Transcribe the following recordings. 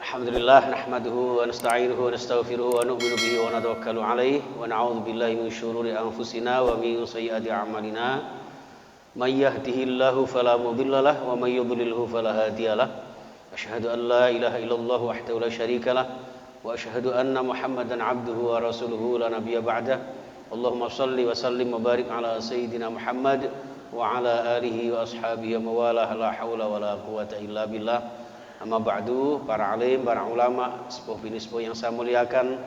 Alhamdulillah nahmaduhu wa nasta'inuhu wa nastaghfiruhu wa nu'minu bihi wa natawakkalu alaihi wa na'udzu billahi min syururi anfusina wa min sayyiati a'malina may yahdihillahu fala mudhillalah wa may yudlilhu fala hadiyalah asyhadu an la ilaha illallah wahdahu la syarikalah wa asyhadu anna muhammadan abduhu wa rasuluhu la nabiyya ba'dah Allahumma shalli wa sallim wa barik ala sayyidina Muhammad wa ala alihi wa ashabihi wa mawalah la haula wa la quwata illa billah. Amma ba'du, para alim, para ulama, sepuh bini sepuh yang saya muliakan,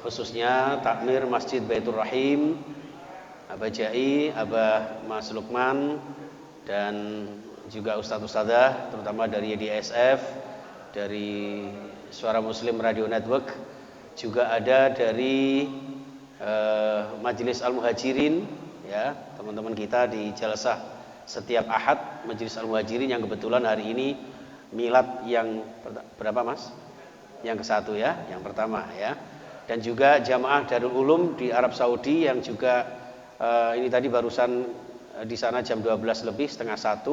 khususnya takmir Masjid Baitur Rahim, Abah Jai, Abah Mas Lukman, dan juga Ustadz-Ustadzah, terutama dari YDSF, dari Suara Muslim Radio Network, juga ada dari Majelis Al-Muhajirin, ya, teman-teman kita di Jalasah setiap Ahad, Majelis Al-Muhajirin yang kebetulan hari ini milad yang berapa Mas? Yang ke-1 ya, yang pertama ya. Dan juga jamaah Darul Ulum di Arab Saudi yang juga ini tadi barusan di sana jam 12 lebih setengah 1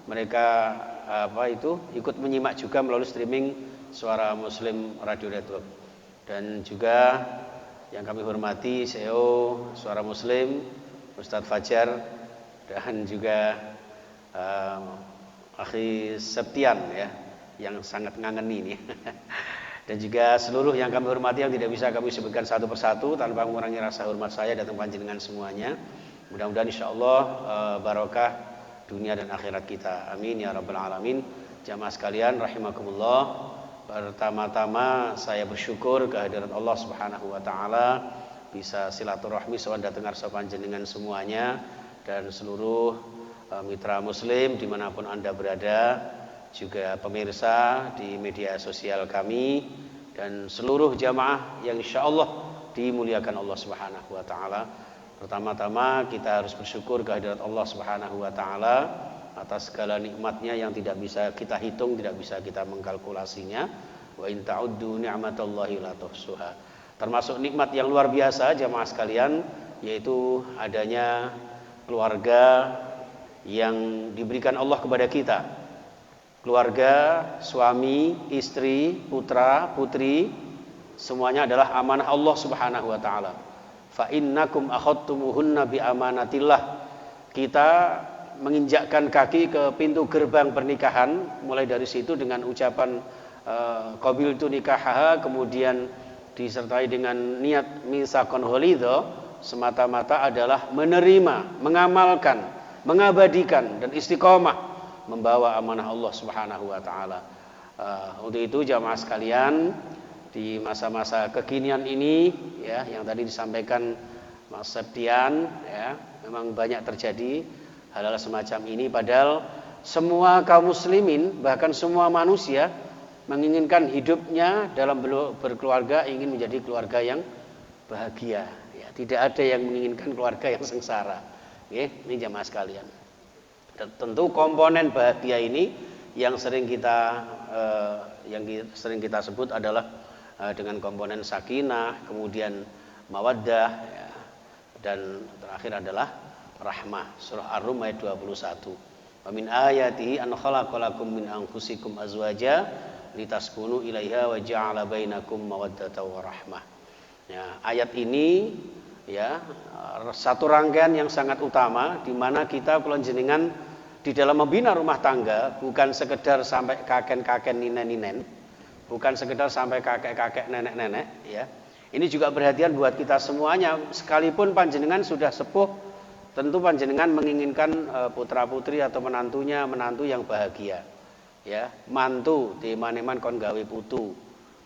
mereka ikut menyimak juga melalui streaming Suara Muslim Radio Network. Dan juga yang kami hormati CEO Suara Muslim Ustadz Fajar dan juga Akhi Septian ya, yang sangat ngangeni ini. Dan juga seluruh yang kami hormati yang tidak bisa kami sebutkan satu persatu tanpa mengurangi rasa hormat saya datang panjenengan semuanya. Mudah-mudahan insyaallah barokah dunia dan akhirat kita. Amin ya rabbal alamin. Jamaah sekalian rahimakumullah. Pertama-tama saya bersyukur kehadirat Allah Subhanahu wa taala bisa silaturahmi sowan datang ngarsa panjenengan semuanya dan seluruh mitra muslim dimanapun Anda berada, juga pemirsa di media sosial kami dan seluruh jamaah yang insya Allah dimuliakan Allah Subhanahu wa taala. Pertama-tama kita harus bersyukur kehadirat Allah Subhanahu wa taala atas segala nikmatnya yang tidak bisa kita hitung, tidak bisa kita mengkalkulasinya. Wa in ta'uddu ni'matallahi la tuhsuha. Termasuk nikmat yang luar biasa jamaah sekalian, yaitu adanya keluarga yang diberikan Allah kepada kita. Keluarga, suami, istri, putra, putri, semuanya adalah amanah Allah Subhanahu wa taala. Fa innakum akhadtumuhunna bi amanatillah. Kita menginjakkan kaki ke pintu gerbang pernikahan, mulai dari situ dengan ucapan qabiltu nikahaha, kemudian disertai dengan niat mitsaqan ghalidha, semata-mata adalah menerima, mengamalkan, mengabadikan dan istiqomah membawa amanah Allah Subhanahu wa taala. Untuk itu jamaah sekalian, di masa-masa kekinian ini ya, yang tadi disampaikan Mas Septian ya, memang banyak terjadi hal-hal semacam ini, padahal semua kaum muslimin, bahkan semua manusia menginginkan hidupnya dalam berkeluarga ingin menjadi keluarga yang bahagia ya, tidak ada yang menginginkan keluarga yang sengsara. Ini jamaah sekalian. Dan tentu komponen bahagia ini yang sering kita sebut adalah dengan komponen sakinah, kemudian mawaddah ya, dan terakhir adalah rahmah. Surah Ar-Rum ayat 21. Wa min ayatihi an khalaqalakum min anfusikum azwaja litaskunu ilaiha wa ja'ala bainakum mawaddatan wa rahmah. Ya, ayat ini ya, satu rangkaian yang sangat utama di mana kita kula jenengan di dalam membina rumah tangga bukan sekedar sampai kakek-kakek ninen-ninen, bukan sekedar sampai kakek-kakek nenek-nenek ya. Ini juga perhatian buat kita semuanya, sekalipun panjenengan sudah sepuh, tentu panjenengan menginginkan putra-putri atau menantu yang bahagia. Ya, mantu di maneman kon gawe putu,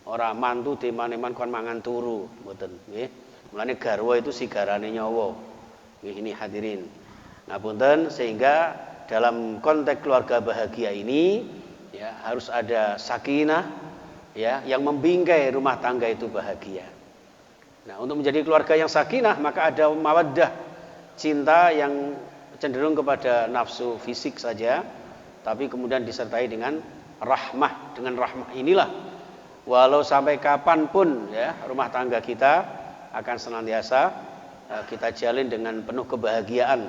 ora mantu di maneman kon mangan turu, mboten nggih. Mulane garwa itu sigarane nyawa. Ini hadirin. Ngapunten, sehingga dalam konteks keluarga bahagia ini ya harus ada sakinah ya yang membingkai rumah tangga itu bahagia. Nah, untuk menjadi keluarga yang sakinah maka ada mawaddah, cinta yang cenderung kepada nafsu fisik saja, tapi kemudian disertai dengan rahmah. Dengan rahmah inilah walau sampai kapanpun ya rumah tangga kita akan senantiasa kita jalin dengan penuh kebahagiaan,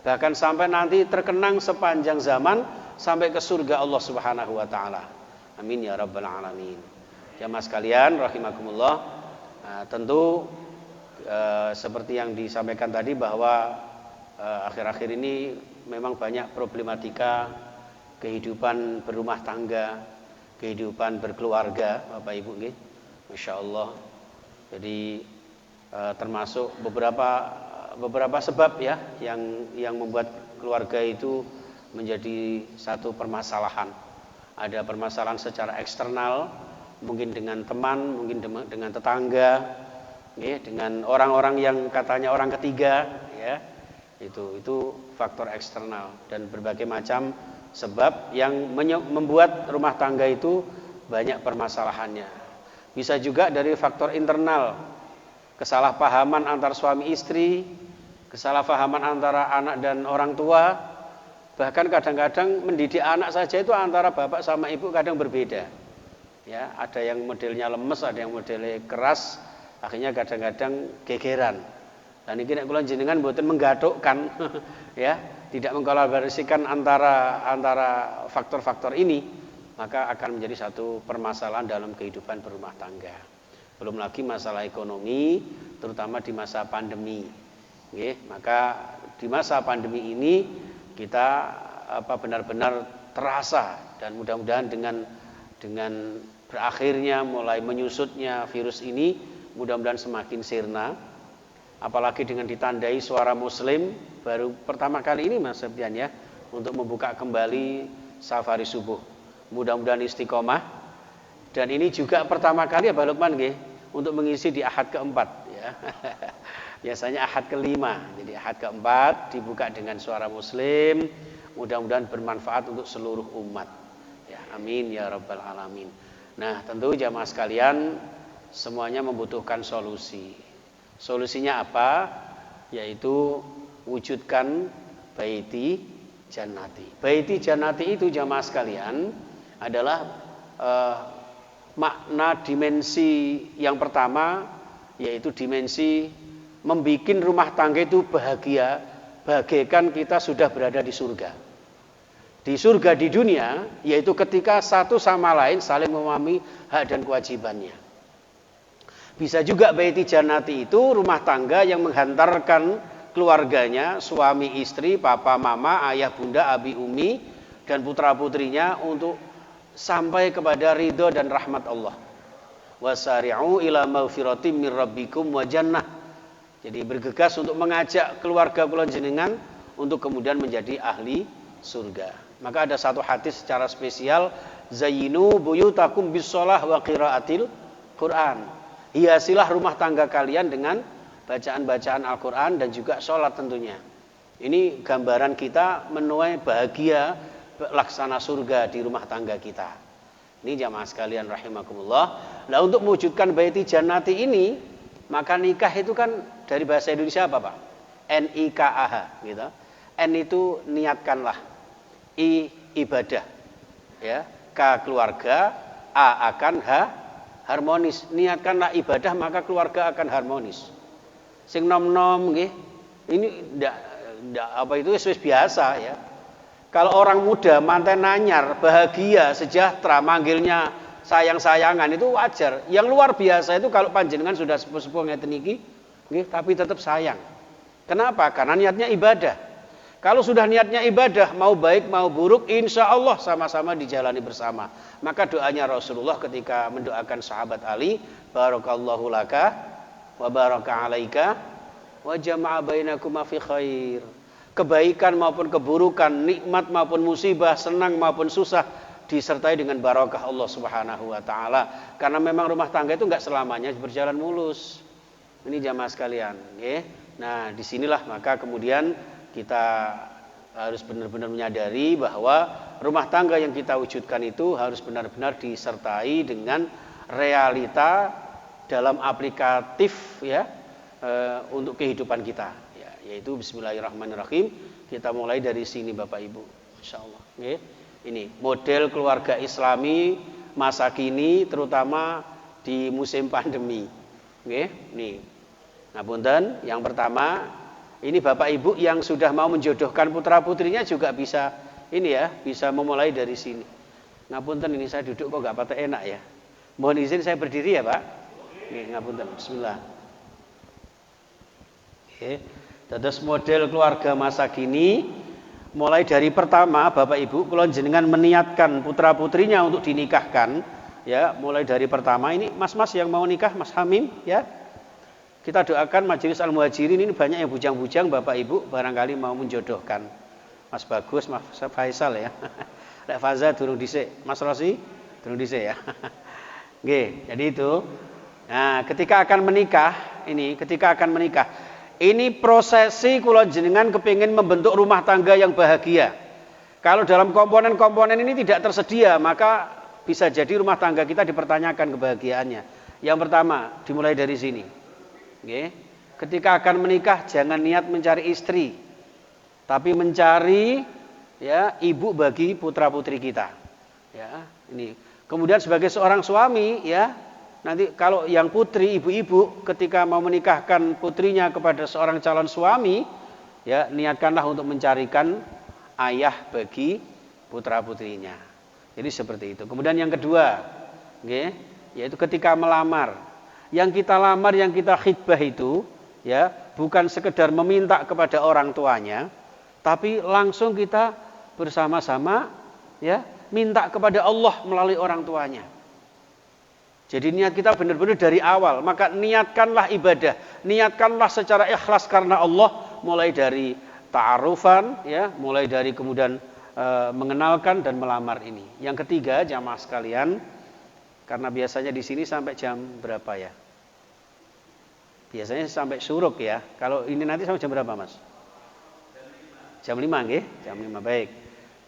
bahkan sampai nanti terkenang sepanjang zaman sampai ke surga Allah Subhanahu wa taala. Amin ya rabbal alamin. Jamaah sekalian rahimakumullah, tentu seperti yang disampaikan tadi bahwa akhir-akhir ini memang banyak problematika kehidupan berumah tangga, kehidupan berkeluarga, Bapak Ibu nggih. Masya Allah. Jadi termasuk beberapa sebab ya yang membuat keluarga itu menjadi satu permasalahan. Ada permasalahan secara eksternal, mungkin dengan teman, mungkin dengan tetangga, ya, dengan orang-orang yang katanya orang ketiga, ya. Itu faktor eksternal dan berbagai macam sebab yang membuat rumah tangga itu banyak permasalahannya. Bisa juga dari faktor internal, kesalahpahaman antar suami istri, kesalahpahaman antara anak dan orang tua, bahkan kadang-kadang mendidik anak saja itu antara bapak sama ibu kadang berbeda. Ya, ada yang modelnya lemes, ada yang modelnya keras, akhirnya kadang-kadang gegeran. Dan ini kula jenengan mboten menggathukkan ya, tidak mengkolaborasikan antara faktor-faktor ini, maka akan menjadi satu permasalahan dalam kehidupan berumah tangga. Belum lagi masalah ekonomi, terutama di masa pandemi. Maka di masa pandemi ini kita benar-benar terasa, dan mudah-mudahan dengan berakhirnya mulai menyusutnya virus ini, mudah-mudahan semakin sirna. Apalagi dengan ditandai suara muslim baru pertama kali ini Mas Septian ya, untuk membuka kembali safari subuh. Mudah-mudahan istiqomah. Dan ini juga pertama kali ya Pak Lukman nggih, untuk mengisi di ahad keempat ya. Biasanya ahad kelima. Jadi ahad keempat dibuka dengan suara muslim. Mudah-mudahan bermanfaat untuk seluruh umat. Ya, amin ya rabbal alamin. Nah, tentu jamaah sekalian semuanya membutuhkan solusi. Solusinya apa? Yaitu wujudkan baiti jannati. Baiti jannati itu jamaah sekalian adalah makna dimensi yang pertama, yaitu dimensi membikin rumah tangga itu bahagia, bagaikan kita sudah berada di surga. Di surga di dunia, yaitu ketika satu sama lain saling memahami hak dan kewajibannya. Bisa juga baiti jannati itu rumah tangga yang menghantarkan keluarganya, suami istri, papa mama, ayah bunda, abi umi, dan putra putrinya untuk sampai kepada ridho dan rahmat Allah. Wasari'u ila maghfiratim mir rabbikum wa jannah. Jadi bergegas untuk mengajak keluarga kula jenengan untuk kemudian menjadi ahli surga. Maka ada satu hadis secara spesial, zayyinu buyutakum bis-shalah wa qiraatil Quran. Hiasilah rumah tangga kalian dengan bacaan-bacaan Al-Quran dan juga sholat tentunya. Ini gambaran kita menuai bahagia laksana surga di rumah tangga kita. Ini jamaah sekalian rahimakumullah. Nah, untuk mewujudkan baiti jannati ini, maka nikah itu kan dari bahasa Indonesia apa Pak? N-I-K-A-H gitu. N itu niatkanlah, I ibadah, ya, K keluarga, A akan harmonis. Niatkanlah ibadah maka keluarga akan harmonis. Sing nom-nom nggih. Ini ndak apa itu wis biasa ya. Kalau orang muda manten anyar, bahagia, sejahtera, manggilnya sayang-sayangan itu wajar. Yang luar biasa itu kalau panjenengan sudah sepuh-sepuh ngeten iki nggih, tapi tetap sayang. Kenapa? Karena niatnya ibadah. Kalau sudah niatnya ibadah, mau baik mau buruk, insya Allah sama-sama dijalani bersama. Maka doanya Rasulullah ketika mendoakan sahabat Ali, barakallahu laka wa baraka alaika wa jama'a bainakuma fi khair. Kebaikan maupun keburukan, nikmat maupun musibah, senang maupun susah disertai dengan barakah Allah Subhanahu wa taala. Karena memang rumah tangga itu enggak selamanya berjalan mulus. Ini jamaah sekalian, nggih. Nah, disinilah maka kemudian kita harus benar-benar menyadari bahwa rumah tangga yang kita wujudkan itu harus benar-benar disertai dengan realita dalam aplikatif ya, untuk kehidupan kita ya, yaitu bismillahirrahmanirrahim. Kita mulai dari sini Bapak Ibu insyaallah nggih. Ini model keluarga Islami masa kini terutama di musim pandemi nggih. Nih. Nah, punten, yang pertama ini Bapak Ibu yang sudah mau menjodohkan putra putrinya juga bisa ini ya, bisa memulai dari sini. Ngapunten ini saya duduk kok nggak patah enak ya. Mohon izin saya berdiri ya Pak. Oke, ngapunten. Bismillah. Oke. Terus model keluarga masa kini, mulai dari pertama Bapak Ibu, kula jenengan meniatkan putra putrinya untuk dinikahkan, ya. Mulai dari pertama ini mas-mas yang mau nikah, Mas Hamim, ya. Kita doakan Majelis Al-Muhajirin ini banyak yang bujang-bujang Bapak Ibu barangkali mau menjodohkan. Mas Bagus, Mas Faisal ya. Lek Faza durung dhisik, Mas Rosi durung dhisik ya. Nggih, jadi itu. Nah, ketika akan menikah, ini prosesi kula jenengan kepingin membentuk rumah tangga yang bahagia. Kalau dalam komponen-komponen ini tidak tersedia, maka bisa jadi rumah tangga kita dipertanyakan kebahagiaannya. Yang pertama, dimulai dari sini. Nggih. Ketika akan menikah jangan niat mencari istri, tapi mencari ya ibu bagi putra-putri kita. Ya, ini. Kemudian sebagai seorang suami ya, nanti kalau yang putri, ibu-ibu ketika mau menikahkan putrinya kepada seorang calon suami, ya niatkanlah untuk mencarikan ayah bagi putra-putrinya. Jadi seperti itu. Kemudian yang kedua, okay, yaitu ketika melamar. Yang kita lamar, yang kita khidbah itu, ya bukan sekedar meminta kepada orang tuanya, tapi langsung kita bersama-sama, ya minta kepada Allah melalui orang tuanya. Jadi niat kita benar-benar dari awal. Maka niatkanlah ibadah, niatkanlah secara ikhlas karena Allah, mulai dari ta'arufan, ya, mulai dari kemudian mengenalkan dan melamar ini. Yang ketiga, jamaah sekalian, karena biasanya di sini sampai jam berapa ya? Biasanya sampai syuruk ya. Kalau ini nanti sampai jam berapa, Mas? Jam 5 nggih? Jam 5 baik.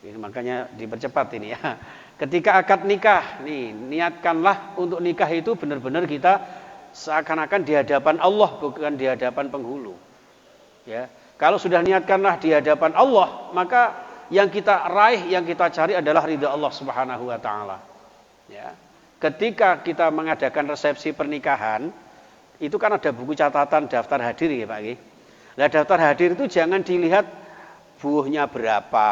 Ini makanya dipercepat ini ya. Ketika akad nikah, nih niatkanlah untuk nikah itu benar-benar kita seakan-akan di hadapan Allah, bukan di hadapan penghulu. Ya. Kalau sudah niatkanlah di hadapan Allah, maka yang kita raih, yang kita cari adalah ridha Allah Subhanahu wa taala. Ya. Ketika kita mengadakan resepsi pernikahan, itu kan ada buku catatan daftar hadir ya Pak. Nah, daftar hadir itu jangan dilihat buahnya berapa,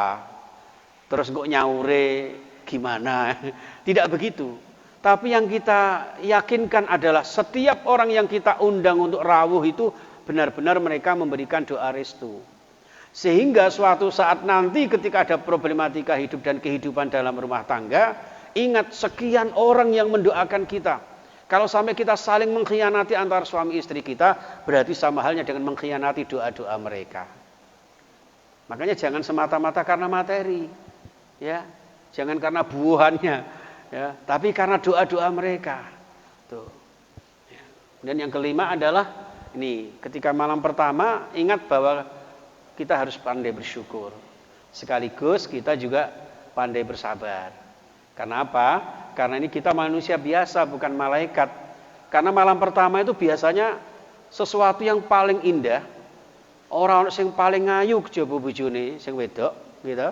terus kok nyaure gimana. Tidak begitu. Tapi yang kita yakinkan adalah setiap orang yang kita undang untuk rawuh itu benar-benar mereka memberikan doa restu. Sehingga suatu saat nanti ketika ada problematika hidup dan kehidupan dalam rumah tangga, ingat sekian orang yang mendoakan kita. Kalau sampai kita saling mengkhianati antara suami istri kita, berarti sama halnya dengan mengkhianati doa-doa mereka. Makanya jangan semata-mata karena materi, ya, jangan karena buahannya, ya, tapi karena doa-doa mereka. Tuh. Ya. Dan yang kelima adalah ini, ketika malam pertama ingat bahwa kita harus pandai bersyukur. Sekaligus kita juga pandai bersabar. Karena apa? Karena ini kita manusia biasa, bukan malaikat. Karena malam pertama itu biasanya sesuatu yang paling indah. Orang yang paling ngayu coba bojone sing wedok, gitu.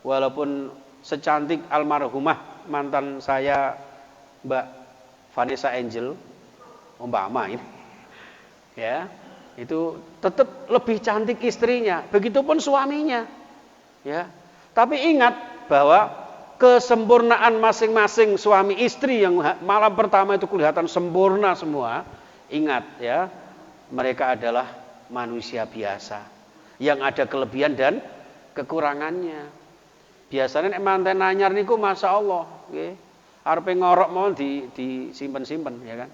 Walaupun secantik almarhumah mantan saya Mbak Vanessa Angel, umpama ini, ya, itu tetap lebih cantik istrinya. Begitupun suaminya, ya. Tapi ingat bahwa kesempurnaan masing-masing suami istri yang malam pertama itu kelihatan sempurna semua. Ingat ya, mereka adalah manusia biasa yang ada kelebihan dan kekurangannya. Biasanya nek manten anyar niku masyaallah nggih. Arepe ngorok mau disimpen-simpen ya kan.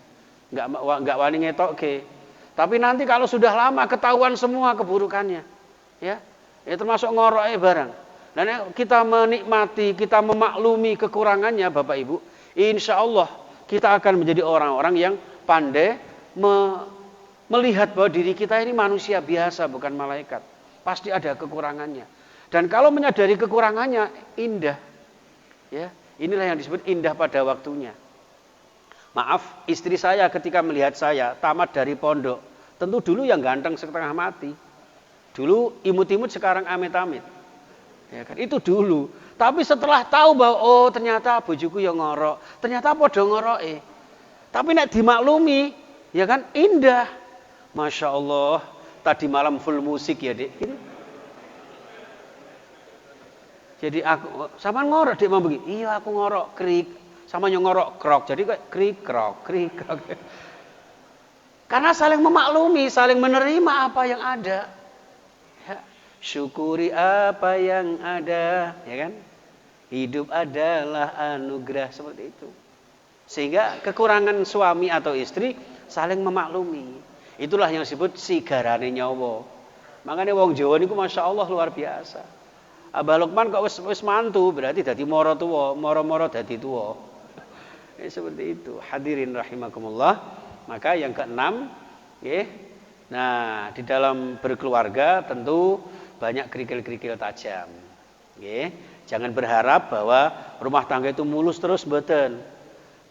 Enggak wani ngetokke. Tapi nanti kalau sudah lama ketahuan semua keburukannya. Ya. Ya termasuk ngoroke barang. Dan kita menikmati, kita memaklumi kekurangannya Bapak Ibu, insya Allah kita akan menjadi orang-orang yang pandai melihat bahwa diri kita ini manusia biasa, bukan malaikat. Pasti ada kekurangannya. Dan kalau menyadari kekurangannya, indah. Ya, inilah yang disebut indah pada waktunya. Maaf, istri saya ketika melihat saya tamat dari pondok, tentu dulu yang ganteng setengah mati. Dulu imut-imut, sekarang amit-amit. Ya kan, itu dulu. Tapi setelah tahu bahwa oh ternyata bojoku yang ngorok, ternyata padha ngoroke. Tapi nek dimaklumi, ya kan indah. Masya Allah, tadi malam full musik ya Dek. Jadi aku sama ngorok dia mau begini. Iya aku ngorok krik. Sama ngorok krok. Jadi kayak krik krok. Karena saling memaklumi, saling menerima apa yang ada. Ya. Syukuri apa yang ada, ya kan? Hidup adalah anugerah, seperti itu. Sehingga kekurangan suami atau istri saling memaklumi. Itulah yang disebut sigarane nyawa. Makanya wong Jawa niku Masya Allah luar biasa. Abah Lukman kok wis mantu, berarti dadi moro tuwa, moro-moro dadi tuwa. Seperti itu. Hadirin rahimakumullah. Maka yang keenam, nah di dalam berkeluarga tentu banyak kerikil-kerikil tajam. Jangan berharap bahwa rumah tangga itu mulus terus, mboten.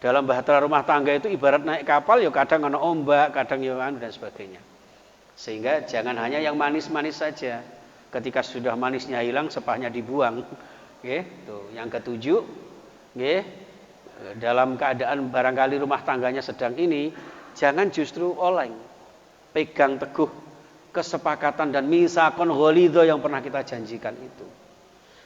Dalam bahtera rumah tangga itu ibarat naik kapal, ya kadang ana ombak, kadang ya dan sebagainya. Sehingga jangan hanya yang manis-manis saja. Ketika sudah manisnya hilang, sepahnya dibuang. Tuh. Yang ketujuh, dalam keadaan barangkali rumah tangganya sedang ini, jangan justru oleng. Pegang teguh kesepakatan dan misakon ghalidho yang pernah kita janjikan itu.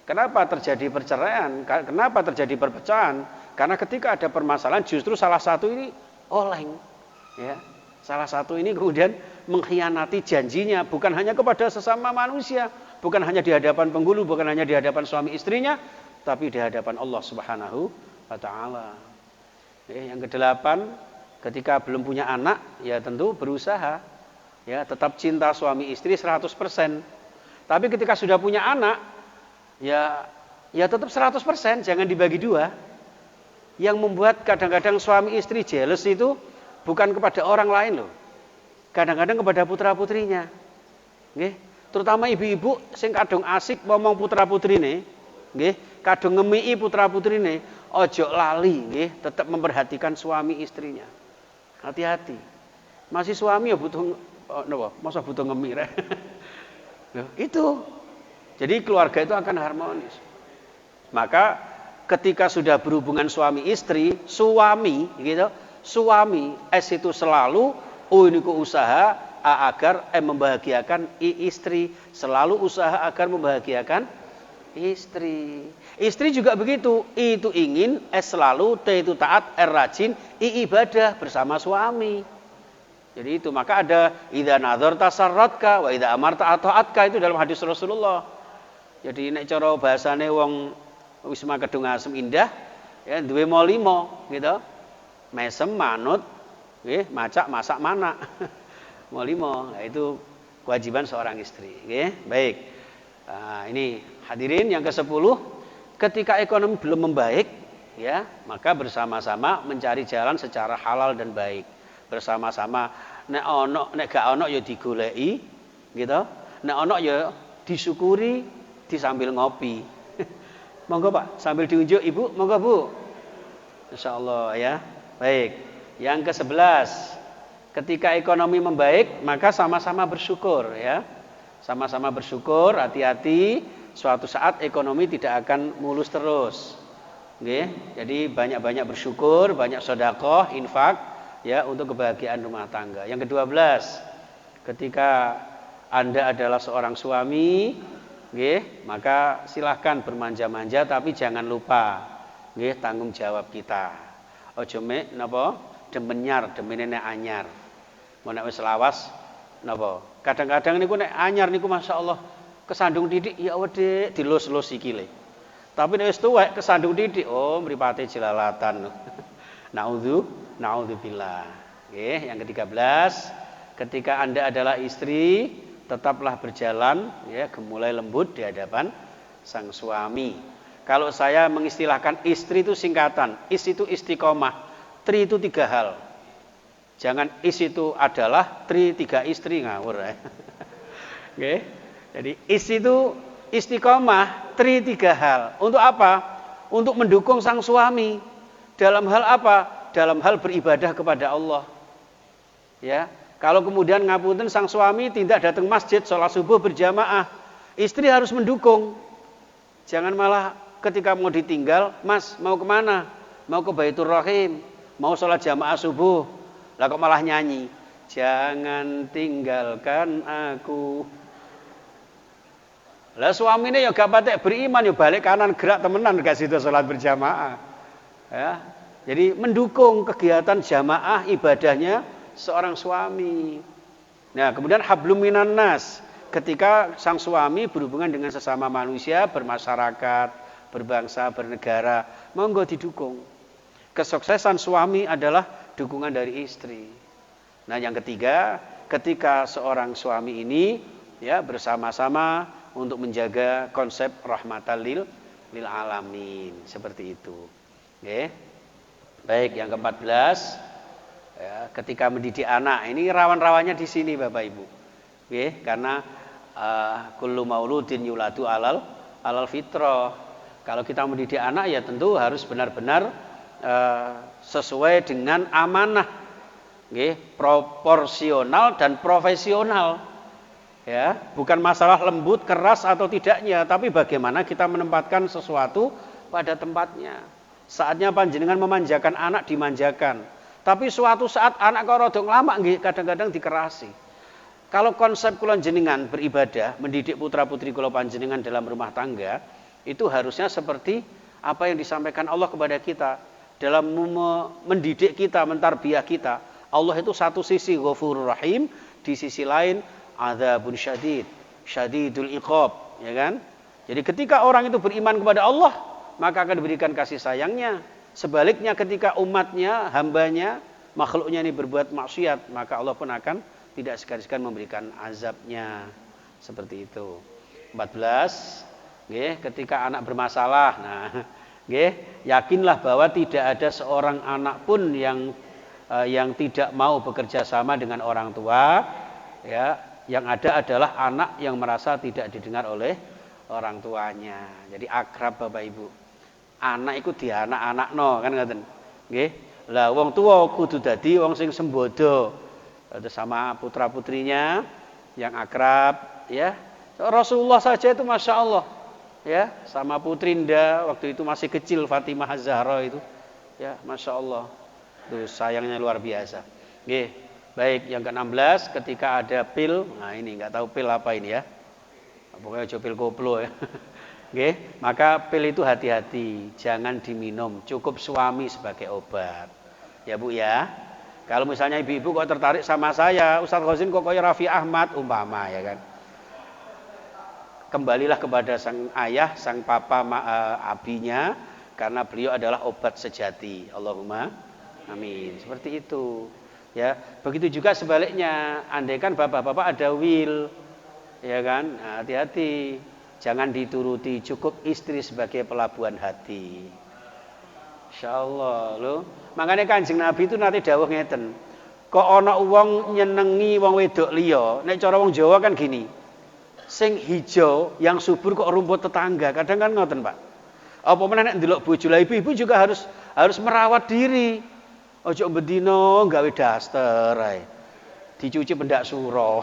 Kenapa terjadi perceraian? Kenapa terjadi perpecahan? Karena ketika ada permasalahan justru salah satu ini oleng. Ya. Salah satu ini kemudian mengkhianati janjinya, bukan hanya kepada sesama manusia, bukan hanya di hadapan penghulu, bukan hanya di hadapan suami istrinya, tapi di hadapan Allah Subhanahu wa taala. Yang kedelapan, ketika belum punya anak, ya tentu berusaha, ya tetap cinta suami istri 100%. Tapi ketika sudah punya anak, ya tetap 100%, jangan dibagi dua. Yang membuat kadang-kadang suami istri jealous itu bukan kepada orang lain loh. Kadang-kadang kepada putra-putrinya. Nggih, terutama ibu-ibu sing kadung asik ngomong putra-putrine, nggih, kadung ngemii putra-putrine, ojo lali nggih, tetap memperhatikan suami istrinya. Hati-hati. Masih suami ya butuh napa? Masa butuh ngemir. Itu. Jadi keluarga itu akan harmonis. Maka ketika sudah berhubungan suami istri, suami gitu, suami itu selalu uniku usaha agar membahagiakan istri, selalu usaha agar membahagiakan istri. Istri juga begitu, itu ingin selalu itu taat, rajin, ibadah bersama suami. Jadi itu, maka ada idza nadzarta sarratka wa idza amarta ata'atka, itu dalam hadis Rasulullah. Jadi nek cara bahasane wong wis makedung asem indah, ya duwe mo 5 gitu. Mesem manut, nggih, macak masak mana. Mo 5, nah, itu kewajiban seorang istri, nggih. Baik. Nah, ini hadirin yang ke-10, ketika ekonomi belum membaik, ya, maka bersama-sama mencari jalan secara halal dan baik. Bersama-sama, nek ono nek gak ono ya digoleki, gitu. Nek ono ya disyukuri, disambil ngopi. Monggo Pak, sambil diunjuk Ibu, monggo Bu. Insyaallah ya. Baik. Yang ke-11, ketika ekonomi membaik, maka sama-sama bersyukur ya. Sama-sama bersyukur, hati-hati, suatu saat ekonomi tidak akan mulus terus. Nggih. Jadi banyak-banyak bersyukur, banyak sedekah, infak ya untuk kebahagiaan rumah tangga. Yang ke-12, ketika Anda adalah seorang suami, nggih, maka silahkan bermanja-manja tapi jangan lupa nggih tanggung jawab kita. Aja mek napa demenyar, demene nek anyar. Mun nek wis lawas napa? Kadang-kadang niku nek anyar niku masyaallah kesandung titik ya wedhe dilus-lus sikile. Tapi nek wis tuwek kesandung titik, oh mripate jelalatan. Naudzubillah. Nggih, yang ke-13, ketika Anda adalah istri, tetaplah berjalan ya gemulai lembut di hadapan sang suami. Kalau saya mengistilahkan istri itu singkatan, is itu istiqomah, tri itu 3 hal. Jangan is itu adalah, tri 3 istri, ngawur ya. Oke. Jadi is itu istiqomah, tri 3 hal. Untuk apa? Untuk mendukung sang suami. Dalam hal apa? Dalam hal beribadah kepada Allah. Ya. Kalau kemudian ngapunten sang suami tidak datang masjid sholat subuh berjamaah, istri harus mendukung. Jangan malah ketika mau ditinggal, Mas mau kemana? Mau ke Baitur Rahim, mau sholat jamaah subuh, lah kok malah nyanyi, jangan tinggalkan aku. Lah suamine ya gak patek beriman ya balik kanan gerak temenan gak sido salat berjamaah. Ya. Jadi mendukung kegiatan jamaah ibadahnya seorang suami. Nah, kemudian hablum minan nas, ketika sang suami berhubungan dengan sesama manusia, bermasyarakat, berbangsa, bernegara, monggo didukung. Kesuksesan suami adalah dukungan dari istri. Nah, yang ketiga, ketika seorang suami ini ya bersama-sama untuk menjaga konsep rahmatan lil alamin, seperti itu. Oke. Baik, yang ke-14 ya, ketika mendidik anak, ini rawan-rawannya di sini Bapak Ibu. Oke, karena kullu mauludin yuladu alal fitrah. Kalau kita mendidik anak ya tentu harus benar-benar sesuai dengan amanah. Oke, proporsional dan profesional. Ya, bukan masalah lembut, keras atau tidaknya, tapi bagaimana kita menempatkan sesuatu pada tempatnya. Saatnya panjenengan memanjakan anak, dimanjakan. Tapi suatu saat anak kok rada lama nggih kadang-kadang dikerasi. Kalau konsep kula jenengan beribadah, mendidik putra-putri kula panjenengan dalam rumah tangga, itu harusnya seperti apa yang disampaikan Allah kepada kita dalam mendidik kita, mentarbiyah kita. Allah itu satu sisi Ghafurur Rahim, di sisi lain adzabun syadidul iqab, ya kan? Jadi ketika orang itu beriman kepada Allah, maka akan diberikan kasih sayangnya. Sebaliknya ketika umatnya, hambanya, makhluknya ini berbuat maksiat, maka Allah pun akan tidak segan-segan memberikan azabnya. Seperti itu. 14, nggih, ketika anak bermasalah, nah, nggih, yakinlah bahwa tidak ada seorang anak pun yang tidak mau bekerja sama dengan orang tua, ya. Yang ada adalah anak yang merasa tidak didengar oleh orang tuanya. Jadi akrab Bapak Ibu. Anak iku dianak-anakno kan ngoten. Nggih. Lah wong tuwa kudu dadi wong sing sembodo. Sama putra-putrinya yang akrab ya. Rasulullah saja itu Masya Allah ya, sama Putrinda waktu itu masih kecil, Fatimah Az-Zahra itu ya, Masya Allah. Tuh sayangnya luar biasa. Nggih. Baik, yang ke-16 ketika ada pil, nah ini nggak tahu pil apa ini ya, pokoknya pil koplo ya. Oke, maka pil itu hati-hati, jangan diminum, cukup suami sebagai obat, ya Bu ya. Kalau misalnya ibu-ibu kok tertarik sama saya, Ustadz Ghazin kok kayak Raffi Ahmad umpama ya kan, kembalilah kepada sang ayah, sang papa abinya, karena beliau adalah obat sejati. Allahumma amin. Seperti itu. Ya, begitu juga sebaliknya, andaikan bapak-bapak ada will, ya kan, nah, hati-hati, jangan dituruti, cukup istri sebagai pelabuhan hati. Insyaallah loh. Makanya Kanjeng Nabi itu nanti dawuh ngeten, kok ana wong nyenengi wong wedok liya, nek cara wong Jawa kan gini, sing hijau yang subur kok rumput tetangga, kadang kan ngoten Pak. Apa meneh nek ndelok bojo, lah ibu-ibu juga harus merawat diri. Ojo bendino gawe daster ae. Dicuci pendak suro.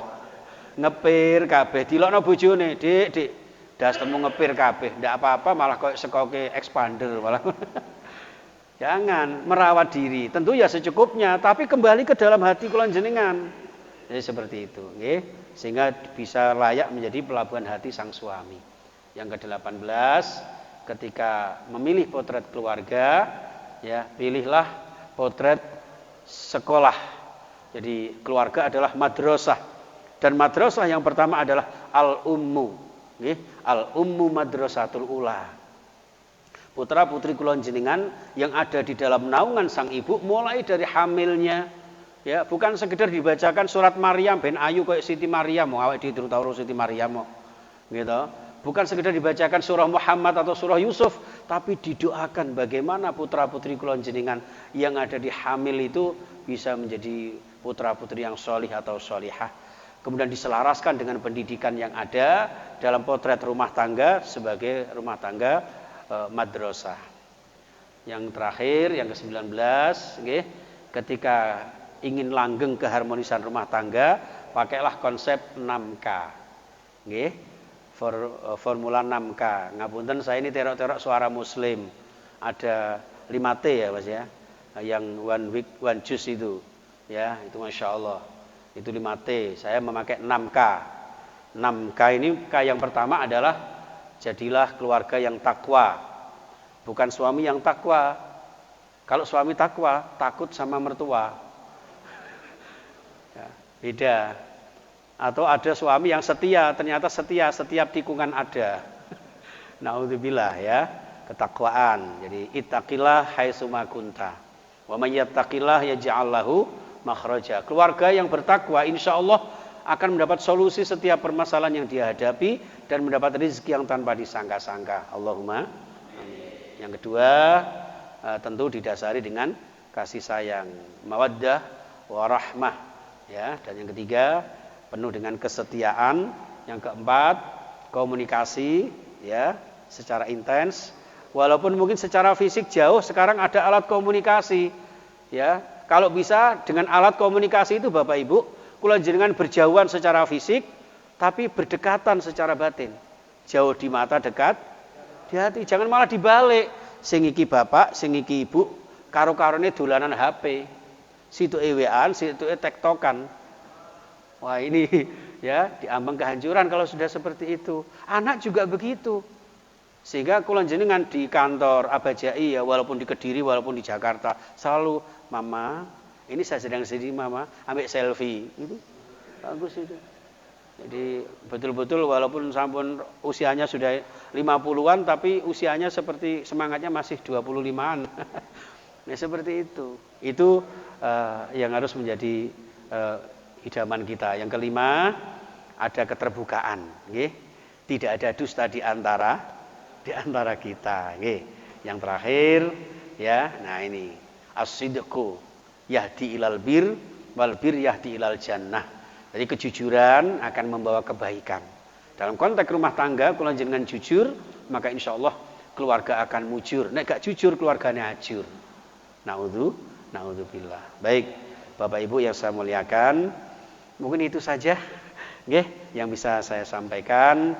Ngepir kabeh dilokno bojone, Dik, dastermu ngepir kabeh. Ndak apa-apa malah koyo sekoke expander malah. Jangan, merawat diri. Tentu ya secukupnya, tapi kembali ke dalam hati kula jenengan. Jadi seperti itu, nggih. Sehingga bisa layak menjadi pelabuhan hati sang suami. Yang ke-18, ketika memilih potret keluarga, ya, pilihlah potret sekolah. Jadi keluarga adalah madrasah. Dan madrasah yang pertama adalah al-ummu. Al-ummu madrasatul ula. Putra putri kula jenengan yang ada di dalam naungan sang ibu mulai dari hamilnya, ya, bukan sekedar dibacakan surat Maryam ben ayu kayak Siti Maryam, awake dhewe turu Siti Maryam gitu. Bukan sekedar dibacakan surah Muhammad atau surah Yusuf, tapi didoakan bagaimana putra-putri kula jenengan yang ada di hamil itu bisa menjadi putra-putri yang sholih atau sholihah. Kemudian diselaraskan dengan pendidikan yang ada dalam potret rumah tangga sebagai rumah tangga madrasah. Yang terakhir, yang ke-19, nggih, ketika ingin langgeng keharmonisan rumah tangga, pakailah konsep 6K. Nggih. Formula 6K. Ngapunten saya ini terok-terok suara muslim. Ada 5T ya Mas ya. Yang one week one juice itu. Ya, itu Masya Allah. Itu 5T. Saya memakai 6K. 6K ini, K yang pertama adalah jadilah keluarga yang takwa. Bukan suami yang takwa. Kalau suami takwa, takut sama mertua. Ya, beda. Atau ada suami yang setia, ternyata setia setiap tikungan ada. Naudzubillah ya, ketakwaan. Jadi ittaqillah haitsu ma kunta. Wa may yattaqillah yaj'al lahu makhraja. Keluarga yang bertakwa insyaallah akan mendapat solusi setiap permasalahan yang dia hadapi dan mendapat rezeki yang tanpa disangka-sangka. Allahumma amin. Yang kedua, tentu didasari dengan kasih sayang, mawaddah warahmah, ya. Dan yang ketiga, penuh dengan kesetiaan. Yang keempat, komunikasi, ya, secara intens. Walaupun mungkin secara fisik jauh, sekarang ada alat komunikasi, ya. Kalau bisa dengan alat komunikasi itu Bapak Ibu, kula jenengan berjauhan secara fisik, tapi berdekatan secara batin. Jauh di mata, dekat di hati. Jangan malah dibalik. Sing iki bapak, sing iki ibu, karo-karone dolanan HP. Situ ewean, situ tektokan. Wah ini ya diambang kehancuran kalau sudah seperti itu. Anak juga begitu. Sehingga kula jenengan di kantor Abajai ya, walaupun di Kediri, walaupun di Jakarta, selalu mama, ini saya sedang sedih mama, ambil selfie, itu bagus itu. Jadi betul-betul walaupun sampun usianya sudah 50-an, tapi usianya seperti semangatnya masih 25-an. Nah seperti itu. Itu yang harus menjadi idaman kita. Yang kelima, ada keterbukaan. Tidak ada dusta di antara kita. Yang terakhir, ya, nah ini as-sidqu yahdi ilal bir wal bir yahdi ilal jannah. Jadi kejujuran akan membawa kebaikan. Dalam konteks rumah tangga, kalau jenengan jujur, maka insya Allah keluarga akan mujur. Nek gak jujur, keluarganya hajur. Naudzubillah. Baik, Bapak Ibu yang saya muliakan, mungkin itu saja, yang bisa saya sampaikan.